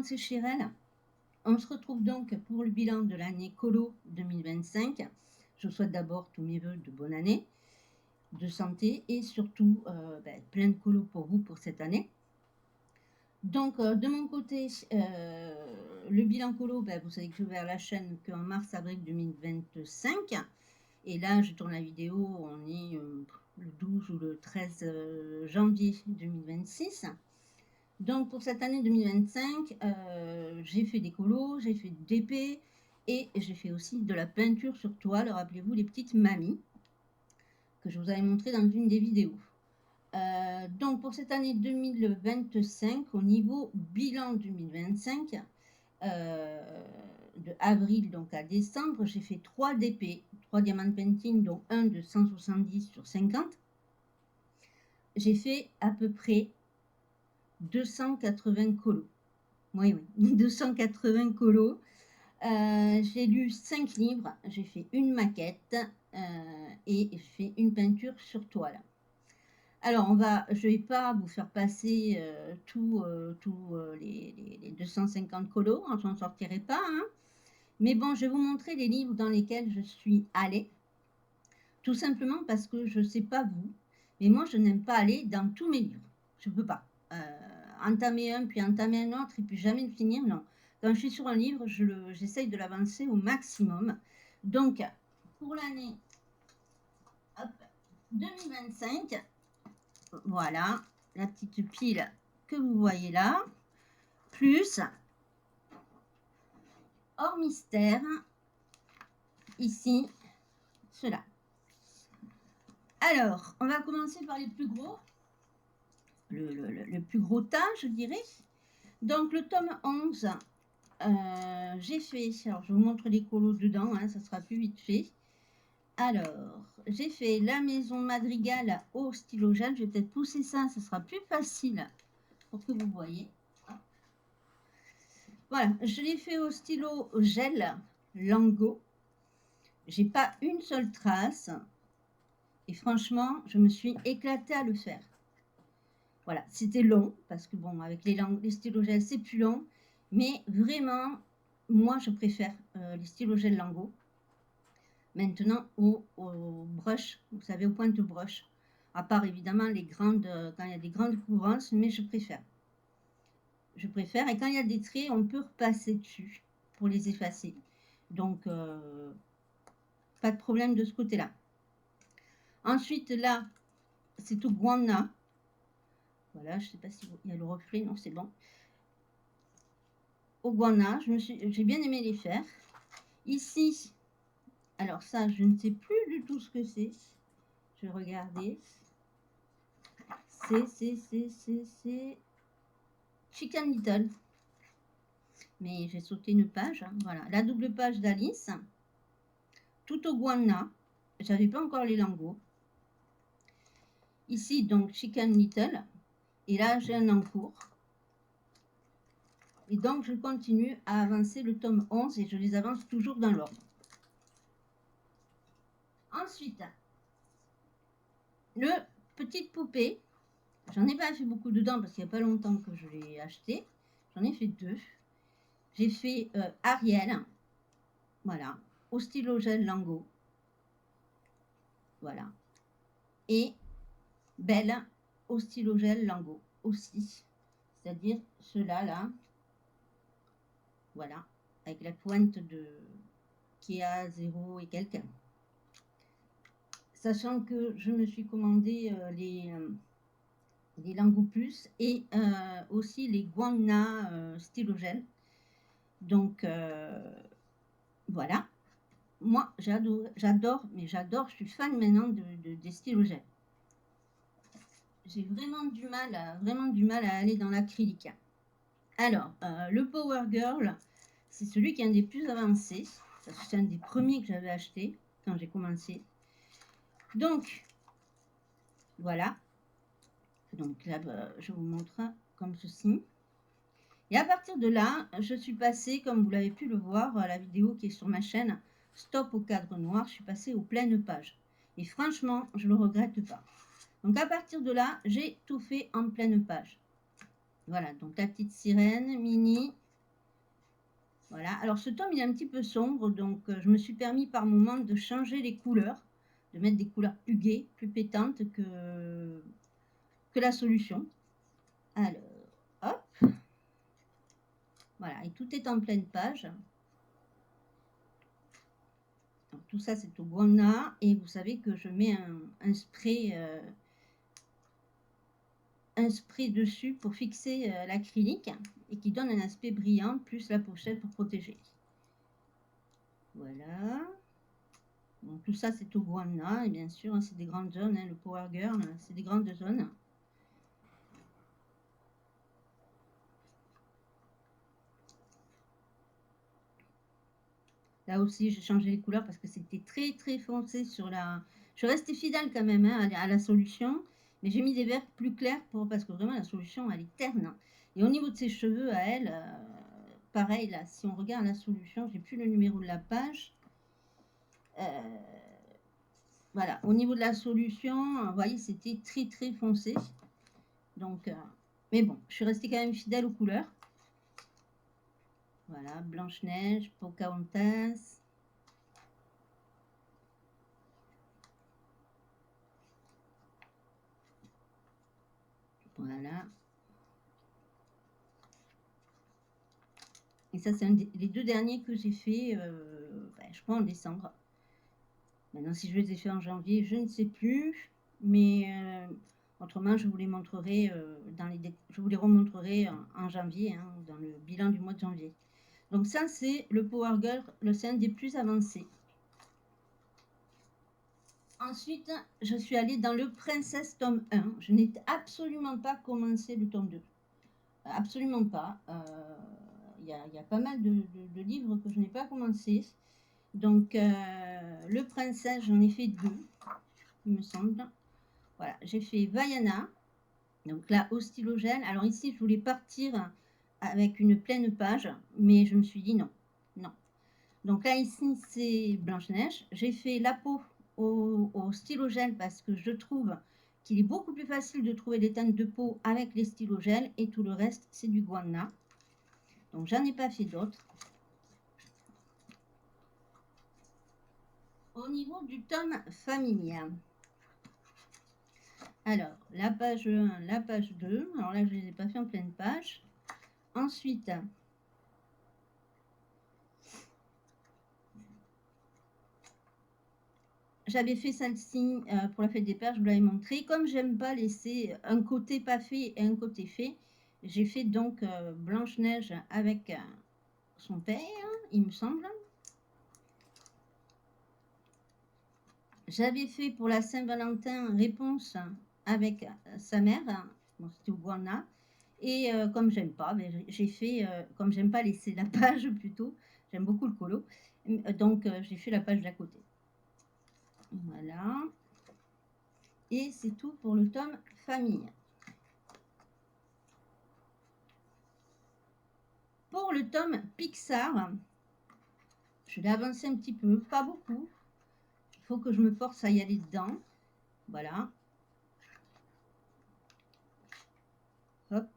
monde, c'est Chirel. On se retrouve donc pour le bilan de l'année colo 2025. Je vous souhaite d'abord tous mes vœux de bonne année, de santé et surtout plein de colo pour vous pour cette année. Donc de mon côté, le bilan colo, vous savez que j'ai ouvert la chaîne qu'en mars-avril 2025. Et là, je tourne la vidéo, on est le 12 ou le 13 janvier 2026. Donc pour cette année 2025, j'ai fait des colos, j'ai fait du DP et j'ai fait aussi de la peinture sur toile. Rappelez-vous les petites mamies que je vous avais montré dans une des vidéos. Donc pour cette année 2025, au niveau bilan 2025, de avril donc à décembre, j'ai fait 3 DP, 3 diamants painting, dont un de 170 sur 50. J'ai fait à peu près 280 colos. Oui, 280 colos. J'ai lu 5 livres, j'ai fait une maquette et j'ai fait une peinture sur toile. Alors, je ne vais pas vous faire passer tous les 250 colos, je n'en sortirai pas. Hein. Mais bon, je vais vous montrer les livres dans lesquels je suis allée. Tout simplement parce que je ne sais pas vous, mais moi, je n'aime pas aller dans tous mes livres. Je ne peux pas. Entamer un, puis entamer un autre, et puis jamais le finir, non. Quand je suis sur un livre, j'essaye de l'avancer au maximum. Donc, pour l'année 2025, voilà, la petite pile que vous voyez là, plus, hors mystère, ici, cela. Alors, on va commencer par les plus gros. Le plus gros tas, je dirais. Donc, le tome 11, j'ai fait, alors je vous montre les colos dedans, hein, ça sera plus vite fait. Alors, j'ai fait la maison Madrigal au stylo gel. Je vais peut-être pousser ça, ça sera plus facile pour que vous voyez. Voilà, je l'ai fait au stylo gel Lango. J'ai pas une seule trace. Et franchement, je me suis éclatée à le faire. Voilà, c'était long, parce que bon, avec les stylos gel, c'est plus long. Mais vraiment, moi, je préfère les stylos gel Lango. Maintenant, au brush, vous savez, au pointe-brush. À part, évidemment, les grandes, quand il y a des grandes courances, mais je préfère. Je préfère. Et quand il y a des traits, on peut repasser dessus pour les effacer. Donc, pas de problème de ce côté-là. Ensuite, là, c'est au guana. Voilà, je ne sais pas s'il y a le reflet. Non, c'est bon. Au guana, j'ai bien aimé les faire. Ici, alors ça, je ne sais plus du tout ce que c'est. Je vais regarder. C'est Chicken Little. Mais j'ai sauté une page. Hein. Voilà, la double page d'Alice. Tout au guana. J'avais pas encore les lingots. Ici, donc, Chicken Little. Et là, j'ai un en cours. Et donc, je continue à avancer le tome 11 et je les avance toujours dans l'ordre. Ensuite, le petite poupée. J'en ai pas fait beaucoup dedans parce qu'il n'y a pas longtemps que je l'ai acheté. J'en ai fait 2. J'ai fait Ariel. Voilà. Au stylo gel Lango. Voilà. Et Belle au stylo gel Lango aussi. C'est-à-dire ceux-là, là. Voilà. Avec la pointe qui est à 0 et quelques. Sachant que je me suis commandé les Lango Plus et aussi les Guana stylo gel. Donc, voilà. Moi, j'adore, je suis fan maintenant des stylos gel. J'ai vraiment du mal à aller dans l'acrylique. Alors, le Power Girl, c'est celui qui est un des plus avancés. C'est un des premiers que j'avais acheté quand j'ai commencé. Donc, voilà. Donc là, je vous montre comme ceci. Et à partir de là, je suis passée, comme vous l'avez pu le voir, la vidéo qui est sur ma chaîne, Stop au cadre noir, je suis passée aux pleines pages. Et franchement, je ne le regrette pas. Donc à partir de là, j'ai tout fait en pleine page. Voilà, donc la petite sirène, Mini, Voilà. Alors ce tome, il est un petit peu sombre, donc je me suis permis par moment de changer les couleurs, de mettre des couleurs plus gaies, plus pétantes que la solution. Alors, hop. Voilà, et tout est en pleine page. Donc, tout ça, c'est au guana, et vous savez que je mets un spray dessus pour fixer l'acrylique et qui donne un aspect brillant, plus la pochette pour protéger. Voilà. Donc tout ça c'est au guana, et bien sûr hein, c'est des grandes zones, hein, le Power Girl, c'est des grandes zones. Là aussi j'ai changé les couleurs parce que c'était très foncé sur la... Je restais fidèle quand même hein, à la solution, mais j'ai mis des verts plus clairs parce que vraiment la solution elle est terne. Et au niveau de ses cheveux à elle, pareil là, si on regarde la solution, j'ai plus le numéro de la page. Voilà, au niveau de la solution, vous voyez, c'était très foncé. Donc, mais bon, je suis restée quand même fidèle aux couleurs. Voilà, Blanche-Neige, Pocahontas. Voilà. Et ça, c'est les deux derniers que j'ai fait, je crois, en décembre. Maintenant, si je les ai fait en janvier, je ne sais plus. Mais autrement, je vous les montrerai, je vous les remontrerai en janvier, hein, dans le bilan du mois de janvier. Donc ça, c'est le Power Girl, c'est un des plus avancés. Ensuite, je suis allée dans le Princesse tome 1. Je n'ai absolument pas commencé le tome 2. Absolument pas. Il y a pas mal de livres que je n'ai pas commencé. Donc, le Princesse, j'en ai fait 2, il me semble. Voilà, j'ai fait Vaiana. Donc là, au stylogène. Alors ici, je voulais partir avec une pleine page, mais je me suis dit non. Non. Donc là, ici, c'est Blanche-Neige. J'ai fait la peau au stylogène parce que je trouve qu'il est beaucoup plus facile de trouver les teintes de peau avec les stylogènes et tout le reste, c'est du guana. Donc, j'en ai pas fait d'autres. Au niveau du tome familial. Alors, la page 1, la page 2. Alors là, je ne les ai pas fait en pleine page. Ensuite, j'avais fait celle-ci pour la fête des pères, je vous l'avais montré. Comme j'aime pas laisser un côté pas fait et un côté fait, j'ai fait donc Blanche-Neige avec son père, il me semble. J'avais fait pour la Saint-Valentin Réponse avec sa mère, bon, c'était au Guana. Et comme j'aime pas, j'ai fait, comme j'aime pas laisser la page plutôt, j'aime beaucoup le colo, donc j'ai fait la page d'à côté. Voilà. Et c'est tout pour le tome famille. Pour le tome Pixar, je l'ai avancé un petit peu, pas beaucoup. Il faut que je me force à y aller dedans. Voilà. Hop.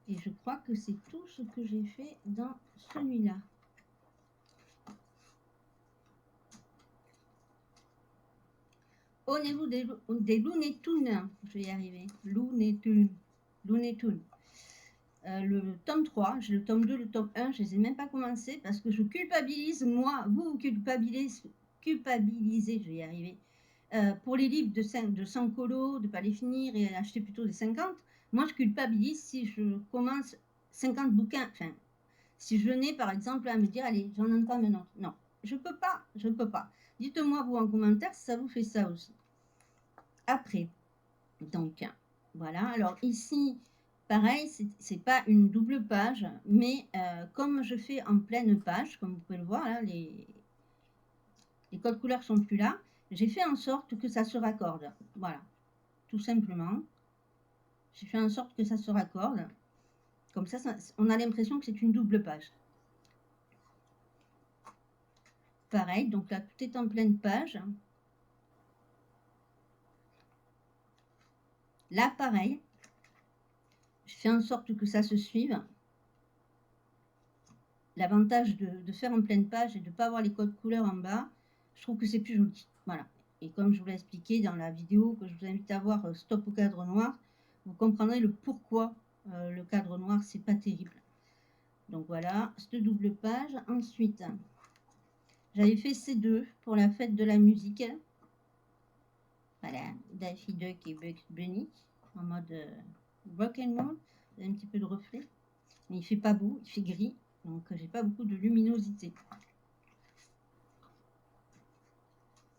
Et je crois que c'est tout ce que j'ai fait dans celui-là. Au niveau des Looney Tunes, je vais y arriver. Looney Tunes. Le tome 3, j'ai le tome 2, le tome 1, je ne les ai même pas commencé parce que je culpabilise, moi, vous culpabilisez, je vais y arriver, pour les livres de 100 colos, de ne pas les finir et acheter plutôt des 50. Moi, je culpabilise si je commence 50 bouquins, enfin, si je venais par exemple à me dire, allez, j'en entame un autre. Non, je peux pas. Dites-moi vous en commentaire si ça vous fait ça aussi. Après, donc, voilà. Alors ici, pareil, c'est pas une double page, mais comme je fais en pleine page, comme vous pouvez le voir, là, les codes couleurs sont plus là, j'ai fait en sorte que ça se raccorde. Voilà, tout simplement. J'ai fait en sorte que ça se raccorde. Comme ça on a l'impression que c'est une double page. Pareil, donc là, tout est en pleine page. Là, pareil, je fais en sorte que ça se suive. l'avantage de faire en pleine page et de ne pas avoir les codes couleurs en bas, je trouve que c'est plus joli. Voilà. Et comme je vous l'ai expliqué dans la vidéo que je vous invite à voir, Stop au cadre noir, vous comprendrez le pourquoi le cadre noir, c'est pas terrible. Donc voilà, cette double page. Ensuite, j'avais fait ces deux pour la fête de la musique. Voilà, Daffy Duck et Bugs Bunny en mode rock and roll. Un petit peu de reflet, mais il fait pas beau, il fait gris, donc j'ai pas beaucoup de luminosité.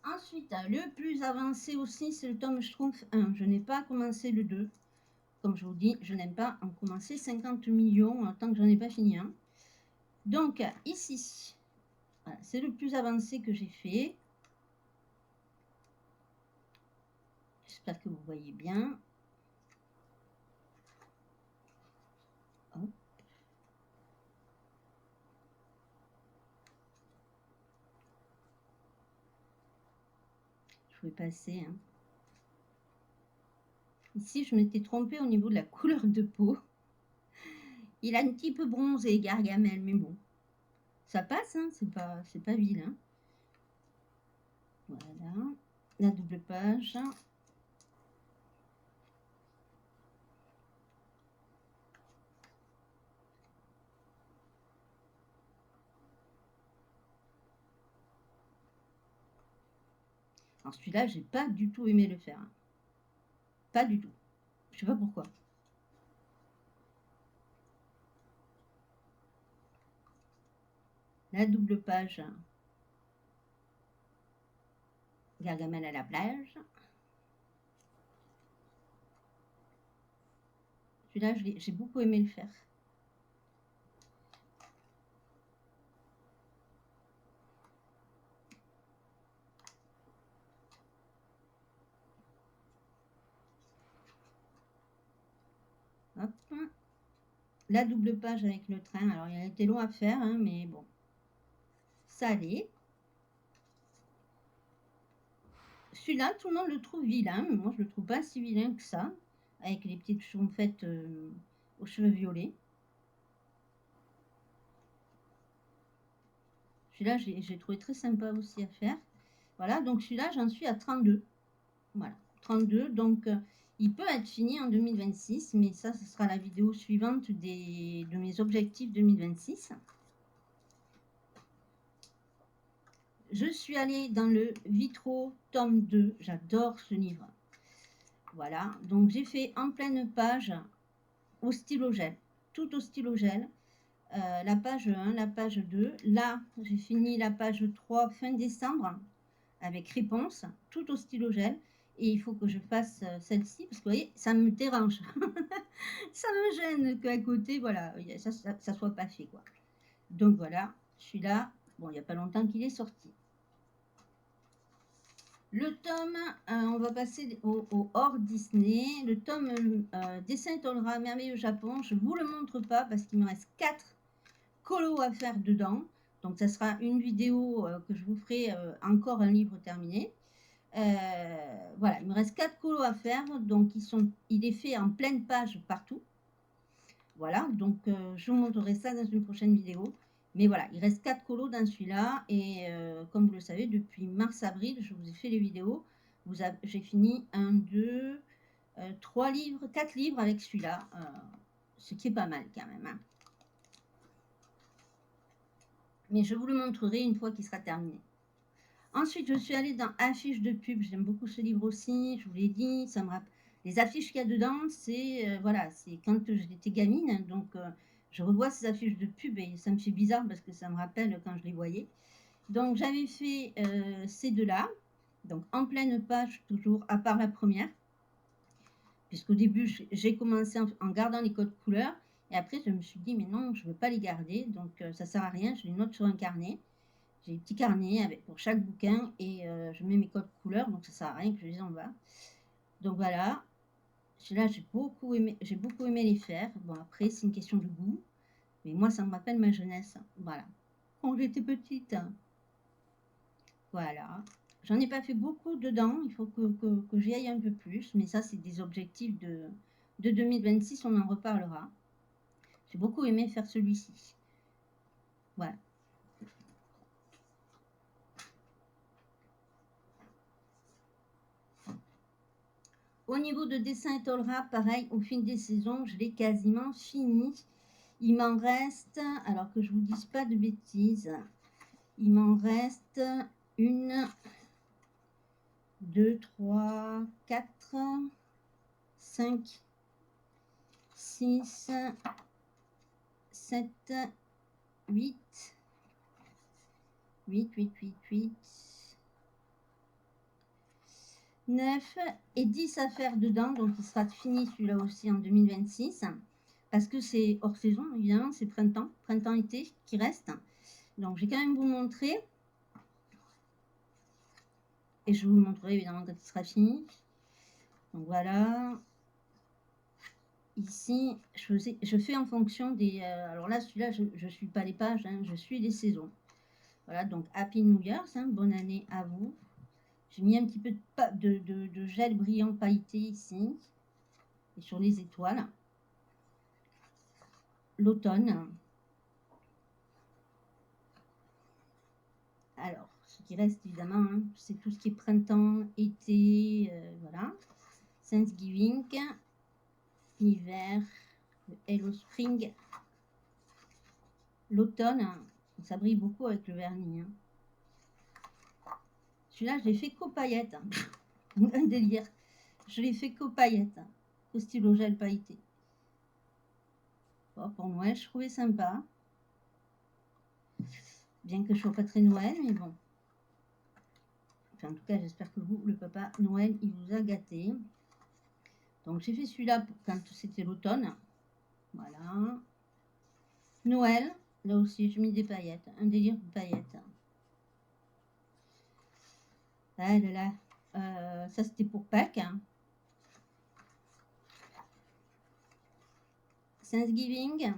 Ensuite, le plus avancé aussi, c'est le tome Schtroumpf 1. Je n'ai pas commencé le 2. Comme je vous dis, je n'aime pas en commencer 50 millions tant que j'en ai pas fini un. Donc ici, voilà, c'est le plus avancé que j'ai fait. J'espère que vous voyez bien. Hop. Je vais passer. Hein. Ici, je m'étais trompée au niveau de la couleur de peau. Il a un petit peu bronzé, Gargamel, mais bon. Ça passe, hein, c'est pas vilain. Voilà, la double page. Alors celui-là, j'ai pas du tout aimé le faire. Hein. Pas du tout. Je sais pas pourquoi. La double page. Gargamel à la plage. Celui-là, j'ai beaucoup aimé le faire. Hop. La double page avec le train. Alors, il a été long à faire, hein, mais bon. Ça allait. Celui-là, tout le monde le trouve vilain, mais moi, je le trouve pas si vilain que ça. Avec les petites choumfettes aux cheveux violets. Celui-là, j'ai trouvé très sympa aussi à faire. Voilà, donc celui-là, j'en suis à 32. Voilà, 32. Donc, il peut être fini en 2026, mais ça, ce sera la vidéo suivante de mes objectifs 2026. Je suis allée dans le Vitro tome 2. J'adore ce livre. Voilà, donc j'ai fait en pleine page au stylo gel, tout au stylo gel. La page 1, la page 2. Là, j'ai fini la page 3 fin décembre avec réponse, tout au stylo gel. Et il faut que je fasse celle-ci parce que vous voyez, ça me dérange. Ça me gêne qu'à côté, voilà, ça soit pas fait, quoi. Donc voilà, celui-là, bon, il n'y a pas longtemps qu'il est sorti. Le tome, on va passer au hors Disney. Le tome Dessin Tolera, Merveilleux Japon, je ne vous le montre pas parce qu'il me reste 4 colos à faire dedans. Donc ça sera une vidéo que je vous ferai encore un livre terminé. Voilà, il me reste 4 colos à faire, donc il est fait en pleine page partout. Voilà, donc je vous montrerai ça dans une prochaine vidéo. Mais voilà, il reste 4 colos dans celui-là. Et comme vous le savez, depuis mars-avril, je vous ai fait les vidéos. J'ai fini 1, 2, 3 livres, 4 livres avec celui-là. Ce qui est pas mal quand même. Hein. Mais je vous le montrerai une fois qu'il sera terminé. Ensuite, je suis allée dans Affiches de pub. J'aime beaucoup ce livre aussi. Je vous l'ai dit, ça me rappelle. Les affiches qu'il y a dedans, c'est voilà, c'est quand j'étais gamine. Donc, je revois ces affiches de pub et ça me fait bizarre parce que ça me rappelle quand je les voyais. Donc, j'avais fait ces deux-là. Donc, en pleine page, toujours, à part la première. Puisqu'au début, j'ai commencé en gardant les codes couleurs. Et après, je me suis dit, mais non, je ne veux pas les garder. Donc, ça ne sert à rien. Je les note sur un carnet. J'ai des petits carnets pour chaque bouquin et je mets mes codes couleurs, donc ça ne sert à rien que je les envoie. Donc voilà, là j'ai beaucoup aimé les faire. Bon après c'est une question de goût, mais moi ça me rappelle ma jeunesse. Voilà, quand j'étais petite. Voilà, j'en ai pas fait beaucoup dedans, il faut que j'y aille un peu plus, mais ça c'est des objectifs de 2026, on en reparlera. J'ai beaucoup aimé faire celui-ci. Voilà. Au niveau de dessin étoile rap, pareil, au fil des saisons, je l'ai quasiment fini. Il m'en reste, alors que je vous dise pas de bêtises, il m'en reste une, 2, 3, 4, 5, 6, 7, 8, 9 et 10 à faire dedans, donc il sera fini celui-là aussi en 2026, parce que c'est hors saison, évidemment, c'est printemps-été qui reste. Donc je vais quand même vous montrer, et je vous le montrerai évidemment quand il sera fini. Donc voilà, ici je fais en fonction des... alors là, celui-là, je ne suis pas les pages, hein, je suis les saisons. Voilà, donc Happy New Year, hein, bonne année à vous. J'ai mis un petit peu de gel brillant pailleté ici, et sur les étoiles. L'automne. Alors, ce qui reste évidemment, hein, c'est tout ce qui est printemps, été, voilà. Thanksgiving, hiver, Hello Spring, l'automne. Ça brille beaucoup avec le vernis. Hein. Celui-là, je l'ai fait qu'aux paillettes. Hein. Un délire. Je l'ai fait qu'aux paillettes, hein, au stylo gel pailleté. Bon, pour Noël, je trouvais sympa. Bien que je ne sois pas très Noël, mais bon. Enfin, en tout cas, j'espère que vous, le papa Noël, il vous a gâté. Donc, j'ai fait celui-là quand c'était l'automne. Voilà. Noël, là aussi, j'ai mis des paillettes. Un délire de paillettes. Ah là là. Ça, c'était pour Pâques. Hein. Thanksgiving.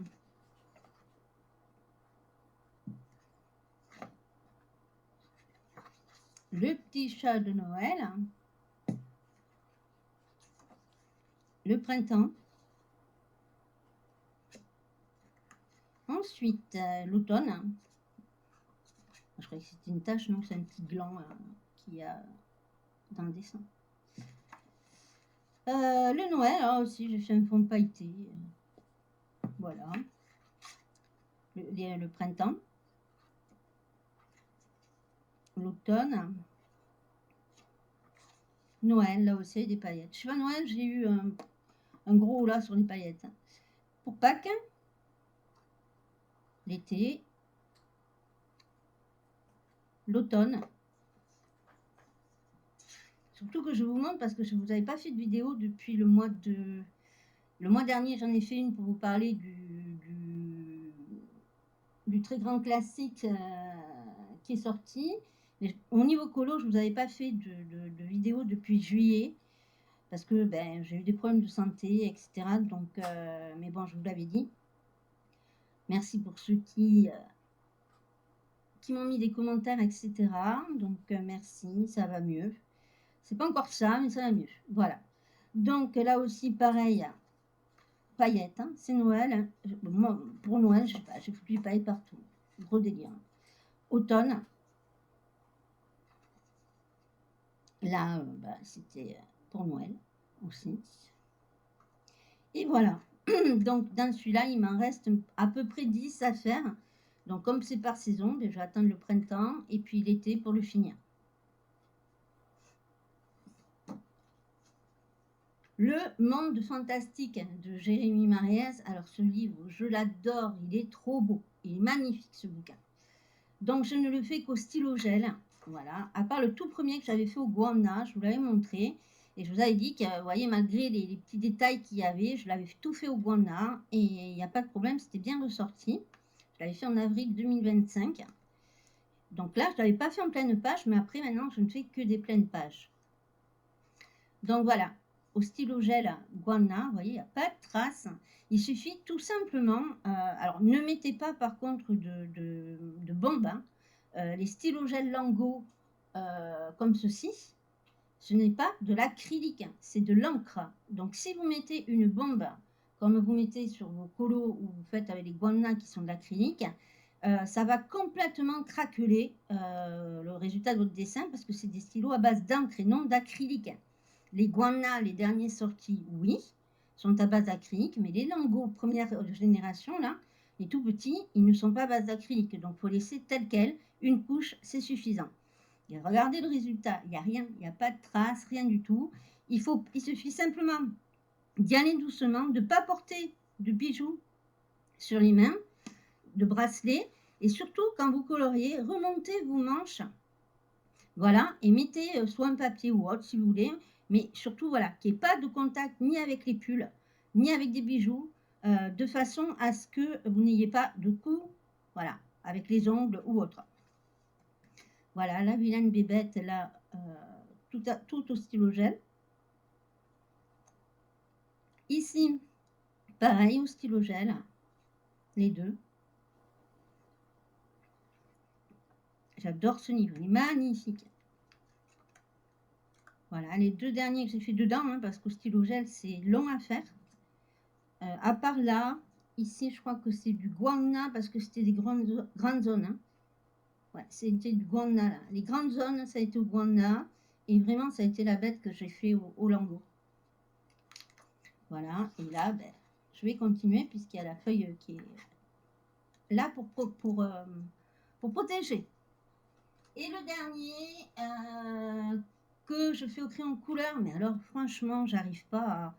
Le petit chat de Noël. Le printemps. Ensuite, l'automne. Je croyais que c'était une tache, non, c'est un petit gland qu'il y a dans le dessin. Le Noël, là aussi, j'ai fait un fond pailleté. Voilà. Le printemps. L'automne. Noël, là aussi, des paillettes. Je suis à Noël, j'ai eu un gros là sur les paillettes. Pour Pâques, l'été, l'automne. Surtout que je vous montre parce que je ne vous avais pas fait de vidéo depuis le mois de... Le mois dernier, j'en ai fait une pour vous parler du très grand classique qui est sorti. Mais au niveau colo, je ne vous avais pas fait de vidéo depuis juillet parce que ben, j'ai eu des problèmes de santé, etc. Donc, mais bon, je vous l'avais dit. Merci pour ceux qui m'ont mis des commentaires, etc. Donc, merci, ça va mieux. C'est pas encore ça, mais ça va mieux. Voilà. Donc, là aussi, pareil, paillettes, hein, c'est Noël. Hein. Moi, pour Noël, je sais pas, j'ai foutu des paillettes partout. Gros délire. Automne. Là, bah, c'était pour Noël aussi. Et voilà. Donc, dans celui-là, il m'en reste à peu près 10 à faire. Donc, comme c'est par saison, déjà attendre le printemps et puis l'été pour le finir. Le monde fantastique de Jérémy Mariès. Alors, ce livre, je l'adore. Il est trop beau. Il est magnifique, ce bouquin. Donc, je ne le fais qu'au stylo gel. Voilà. À part le tout premier que j'avais fait au Guamna, je vous l'avais montré. Et je vous avais dit que, vous voyez, malgré les petits détails qu'il y avait, je l'avais tout fait au Guamna. Et il n'y a pas de problème, c'était bien ressorti. Je l'avais fait en avril 2025. Donc là, je ne l'avais pas fait en pleine page, mais après, maintenant, je ne fais que des pleines pages. Donc voilà, au stylo gel Guamna, vous voyez, il n'y a pas de trace. Il suffit tout simplement, alors ne mettez pas par contre de bombes. Hein. Les stylos gel Lango comme ceci, ce n'est pas de l'acrylique, c'est de l'encre. Donc si vous mettez une bombe, comme vous mettez sur vos colos ou vous faites avec les Guamna qui sont de l'acrylique, ça va complètement craqueler le résultat de votre dessin parce que c'est des stylos à base d'encre et non d'acrylique. Les Guana, les derniers sortis, oui, sont à base d'acrylique, mais les Lango première génération, là, les tout petits, ils ne sont pas à base d'acrylique. Donc, il faut laisser tel quel. Une couche, c'est suffisant. Et regardez le résultat. Il n'y a rien, il n'y a pas de traces, rien du tout. Il suffit simplement d'y aller doucement, de ne pas porter de bijoux sur les mains, de bracelets. Et surtout, quand vous coloriez, remontez vos manches. Voilà, et mettez soit un papier ou autre si vous voulez, mais surtout, voilà, qu'il n'y ait pas de contact ni avec les pulls, ni avec des bijoux, de façon à ce que vous n'ayez pas de coups, voilà, avec les ongles ou autre. Voilà, la vilaine bébête, là, tout au stylo gel. Ici, pareil au stylo gel, les deux. J'adore ce niveau, il est magnifique. Voilà, les deux derniers que j'ai fait dedans, hein, parce qu'au stylo gel, c'est long à faire. À part là, ici, je crois que c'est du guana, parce que c'était des grandes zones. Hein. Ouais, c'était du guana, là. Les grandes zones, ça a été au guana, et vraiment, ça a été la bête que j'ai fait au Lango. Voilà, et là, ben, je vais continuer, puisqu'il y a la feuille qui est là pour protéger. Et le dernier que je fais au crayon couleur, mais alors franchement, j'arrive pas à...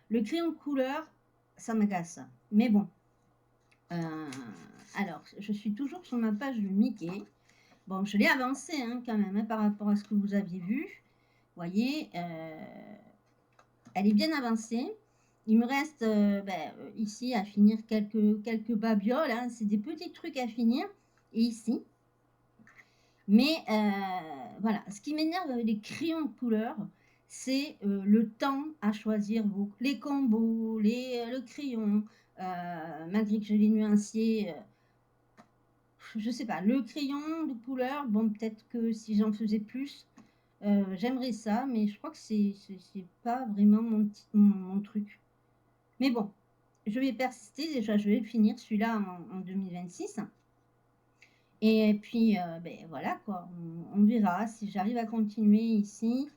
Le crayon couleur, ça m'agace. Mais bon. Alors, je suis toujours sur ma page de Mickey. Bon, je l'ai avancé hein, quand même hein, par rapport à ce que vous aviez vu. Vous voyez, elle est bien avancée. Il me reste ici à finir quelques babioles. Hein. C'est des petits trucs à finir. Et ici, mais voilà, ce qui m'énerve avec les crayons de couleur, c'est le temps à choisir les combos, le crayon, malgré que je l'ai nuancié, je sais pas, le crayon de couleur, bon peut-être que si j'en faisais plus, j'aimerais ça, mais je crois que c'est pas vraiment mon truc. Mais bon, je vais persister, déjà je vais le finir celui-là en 2026. Et puis, voilà quoi, on verra si j'arrive à continuer ici.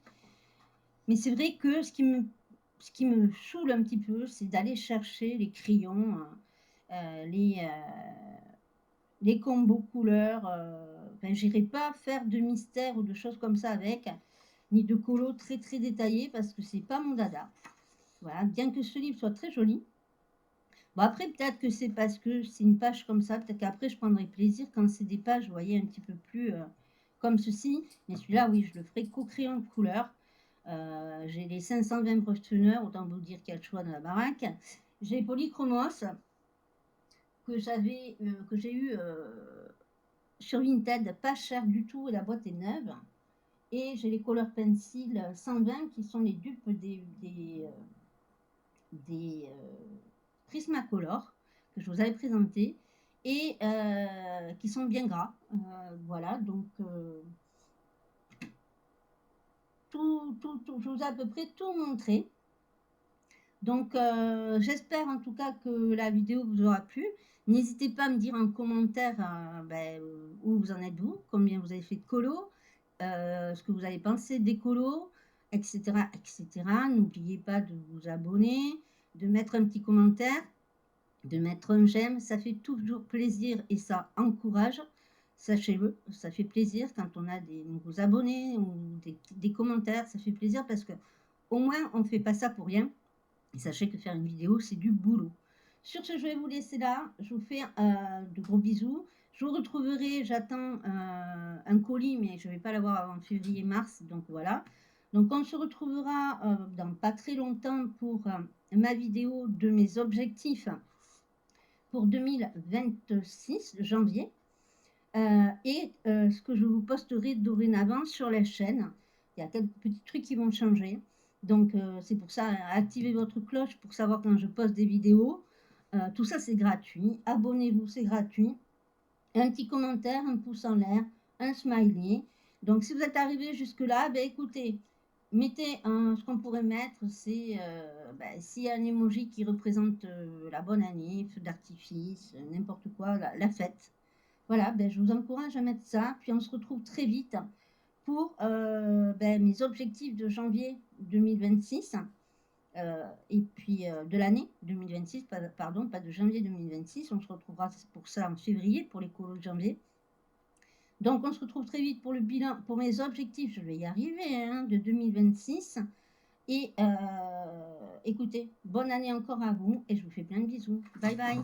Mais c'est vrai que ce qui me saoule un petit peu, c'est d'aller chercher les crayons, les combos couleurs. J'irai pas faire de mystère ou de choses comme ça avec, ni de colos très très détaillés parce que c'est pas mon dada. Voilà, bien que ce livre soit très joli. Bon, après, peut-être que c'est parce que c'est une page comme ça. Peut-être qu'après, je prendrai plaisir quand c'est des pages, vous voyez, un petit peu plus comme ceci. Mais celui-là, oui, je le ferai qu'au crayon de couleur. J'ai les 520 brush tuners, autant vous dire qu'il y a le choix dans la baraque. J'ai Polychromos que j'ai eu sur Vinted, pas cher du tout, et la boîte est neuve. Et j'ai les Color Pencil 120 qui sont les dupes des Prismacolor que je vous avais présenté et qui sont bien gras. Voilà, donc je vous ai à peu près tout montré. Donc j'espère en tout cas que la vidéo vous aura plu. N'hésitez pas à me dire en commentaire où vous en êtes vous, combien vous avez fait de colo, ce que vous avez pensé des colos, etc. etc. N'oubliez pas de vous abonner, de mettre un petit commentaire, de mettre un j'aime, ça fait toujours plaisir et ça encourage. Sachez-le, ça fait plaisir quand on a des nouveaux abonnés ou des commentaires, ça fait plaisir parce que au moins on ne fait pas ça pour rien. Et sachez que faire une vidéo, c'est du boulot. Sur ce, je vais vous laisser là. Je vous fais de gros bisous. Je vous retrouverai, j'attends un colis, mais je ne vais pas l'avoir avant février-mars. Donc voilà. Donc on se retrouvera dans pas très longtemps pour ma vidéo de mes objectifs pour 2026, janvier. Et ce que je vous posterai dorénavant sur la chaîne. Il y a quelques petits trucs qui vont changer. Donc, c'est pour ça, activez votre cloche pour savoir quand je poste des vidéos. Tout ça, c'est gratuit. Abonnez-vous, c'est gratuit. Un petit commentaire, un pouce en l'air, un smiley. Donc, si vous êtes arrivé jusque-là, écoutez, mettez ce qu'on pourrait mettre, c'est s'il y a un emoji qui représente la bonne année, feu d'artifice, n'importe quoi, la fête. Voilà, ben, je vous encourage à mettre ça, puis on se retrouve très vite pour, ben, mes objectifs de janvier 2026, et puis, de l'année 2026, pardon, pas de janvier 2026. On se retrouvera pour ça en février, pour les colos de janvier. Donc on se retrouve très vite pour le bilan, pour mes objectifs, je vais y arriver, hein, de 2026 et écoutez, bonne année encore à vous et je vous fais plein de bisous. Bye bye.